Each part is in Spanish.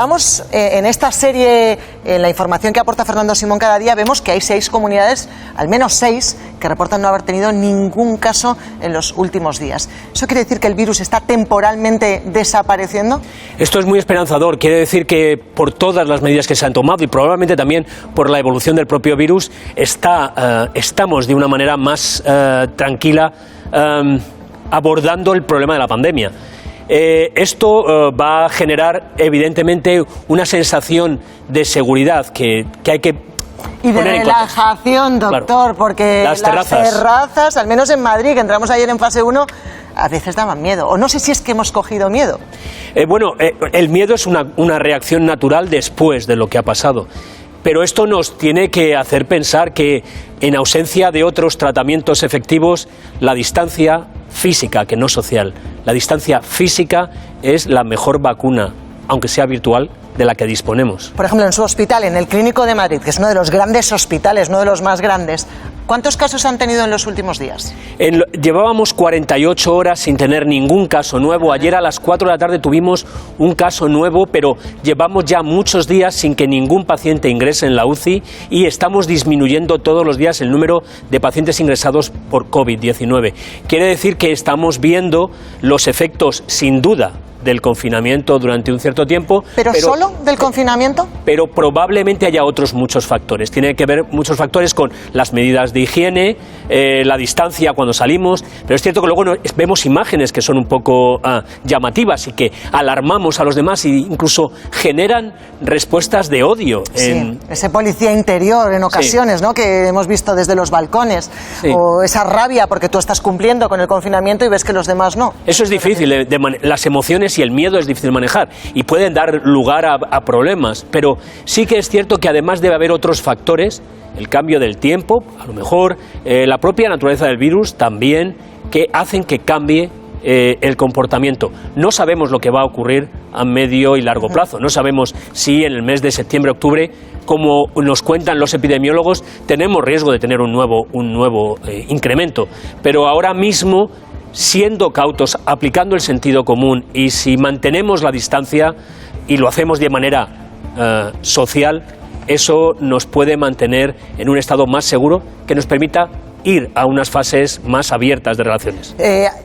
Vamos, en esta serie, en la información que aporta Fernando Simón cada día, vemos que hay 6 comunidades, al menos 6, que reportan no haber tenido ningún caso en los últimos días. ¿Eso quiere decir que el virus está temporalmente desapareciendo? Esto es muy esperanzador. Quiere decir que por todas las medidas que se han tomado y probablemente también por la evolución del propio virus, estamos de una manera más tranquila abordando el problema de la pandemia. Esto va a generar evidentemente una sensación de seguridad que hay que y de relajación, doctor, claro, porque las terrazas, al menos en Madrid, que entramos ayer en fase 1, a veces daban miedo. O no sé si es que hemos cogido miedo. El miedo es una reacción natural después de lo que ha pasado. Pero esto nos tiene que hacer pensar que, en ausencia de otros tratamientos efectivos, la distancia física, que no social, la distancia física es la mejor vacuna, aunque sea virtual, de la que disponemos. Por ejemplo, en su hospital, en el Clínico de Madrid, que es uno de los grandes hospitales, uno de los más grandes, ¿cuántos casos han tenido en los últimos días? Llevábamos 48 horas sin tener ningún caso nuevo. Ayer a las 4 de la tarde tuvimos un caso nuevo, pero llevamos ya muchos días sin que ningún paciente ingrese en la UCI y estamos disminuyendo todos los días el número de pacientes ingresados por COVID-19. Quiere decir que estamos viendo los efectos, sin duda, del confinamiento durante un cierto tiempo. ¿Pero solo del confinamiento? Pero probablemente haya otros muchos factores. Tiene que ver muchos factores con las medidas de higiene, la distancia cuando salimos, pero es cierto que luego vemos imágenes que son un poco llamativas y que alarmamos a los demás e incluso generan respuestas de odio. Sí, ese policía interior en ocasiones, sí, ¿no?, que hemos visto desde los balcones, sí, o esa rabia porque tú estás cumpliendo con el confinamiento y ves que los demás no. Eso es difícil, las emociones y el miedo es difícil de manejar y pueden dar lugar a problemas, pero sí que es cierto que además debe haber otros factores, el cambio del tiempo, a lo mejor la propia naturaleza del virus también, que hacen que cambie el comportamiento. No sabemos lo que va a ocurrir a medio y largo plazo, no sabemos si en el mes de septiembre-octubre, como nos cuentan los epidemiólogos, tenemos riesgo de tener un nuevo incremento, pero ahora mismo, siendo cautos, aplicando el sentido común y si mantenemos la distancia y lo hacemos de manera social, eso nos puede mantener en un estado más seguro que nos permita ir a unas fases más abiertas de relaciones.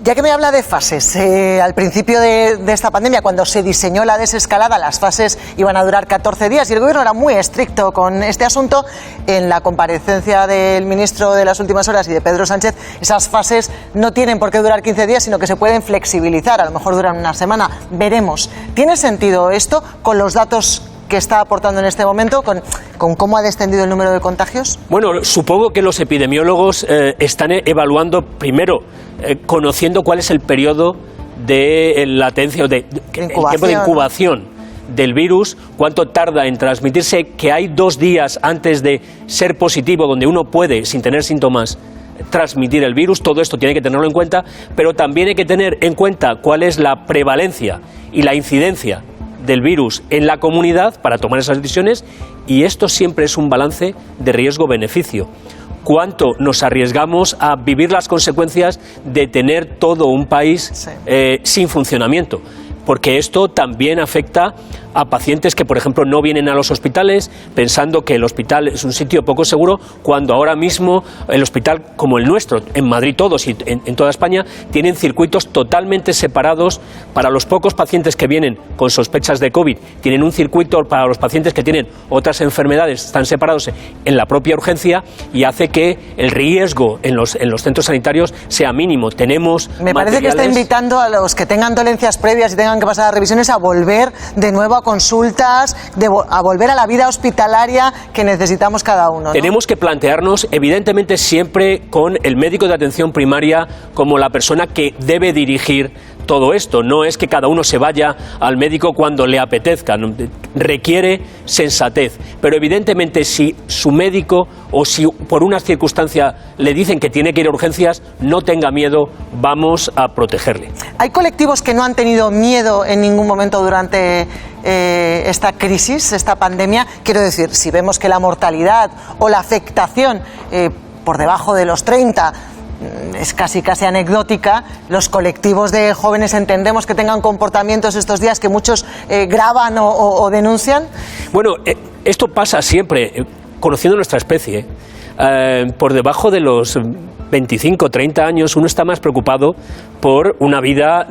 Ya que me habla de fases, al principio de esta pandemia, cuando se diseñó la desescalada, las fases iban a durar 14 días y el gobierno era muy estricto con este asunto. En la comparecencia del ministro de las últimas horas y de Pedro Sánchez, esas fases no tienen por qué durar 15 días, sino que se pueden flexibilizar, a lo mejor duran una semana, veremos. ¿Tiene sentido esto con los datos que está aportando en este momento, con cómo ha descendido el número de contagios? Bueno, supongo que los epidemiólogos están evaluando primero, conociendo cuál es el periodo de latencia o el tiempo de incubación del virus, cuánto tarda en transmitirse, que hay 2 días antes de ser positivo, donde uno puede, sin tener síntomas, transmitir el virus. Todo esto tiene que tenerlo en cuenta, pero también hay que tener en cuenta cuál es la prevalencia y la incidencia del virus en la comunidad para tomar esas decisiones, y esto siempre es un balance de riesgo-beneficio. ¿Cuánto nos arriesgamos a vivir las consecuencias de tener todo un país sin funcionamiento? Porque esto también afecta a pacientes que, por ejemplo, no vienen a los hospitales pensando que el hospital es un sitio poco seguro, cuando ahora mismo el hospital, como el nuestro, en Madrid todos y en toda España, tienen circuitos totalmente separados para los pocos pacientes que vienen con sospechas de COVID. Tienen un circuito para los pacientes que tienen otras enfermedades, están separados en la propia urgencia, y hace que el riesgo en los centros sanitarios sea mínimo. Me parece que está invitando a los que tengan dolencias previas y tengan que pasar a revisiones a volver de nuevo a consultas, a volver a la vida hospitalaria que necesitamos cada uno, ¿no? Tenemos que plantearnos, evidentemente, siempre con el médico de atención primaria como la persona que debe dirigir todo esto. No es que cada uno se vaya al médico cuando le apetezca, requiere sensatez, pero evidentemente si su médico o si por una circunstancia le dicen que tiene que ir a urgencias, no tenga miedo, vamos a protegerle. Hay colectivos que no han tenido miedo en ningún momento durante esta crisis, esta pandemia. Quiero decir, si vemos que la mortalidad o la afectación por debajo de los 30 es casi anecdótica. Los colectivos de jóvenes entendemos que tengan comportamientos estos días que muchos graban o denuncian. Bueno, esto pasa siempre, conociendo nuestra especie. Por debajo de los 25, 30 años uno está más preocupado por una vida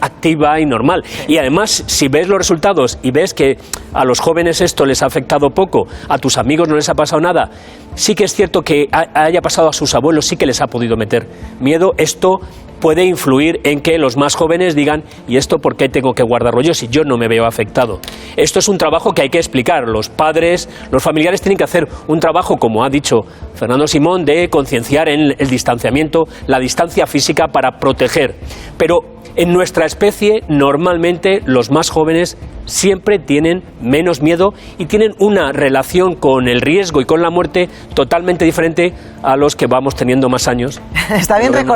activa y normal. Y además, si ves los resultados y ves que a los jóvenes esto les ha afectado poco, a tus amigos no les ha pasado nada, sí que es cierto que haya pasado a sus abuelos, sí que les ha podido meter miedo. Esto puede influir en que los más jóvenes digan, ¿y esto por qué tengo que guardarlo yo si yo no me veo afectado? Esto es un trabajo que hay que explicar. Los padres, los familiares tienen que hacer un trabajo, como ha dicho Fernando Simón, de concienciar en el distanciamiento, la distancia física para proteger. Pero en nuestra especie, normalmente, los más jóvenes siempre tienen menos miedo y tienen una relación con el riesgo y con la muerte totalmente diferente a los que vamos teniendo más años. Está bien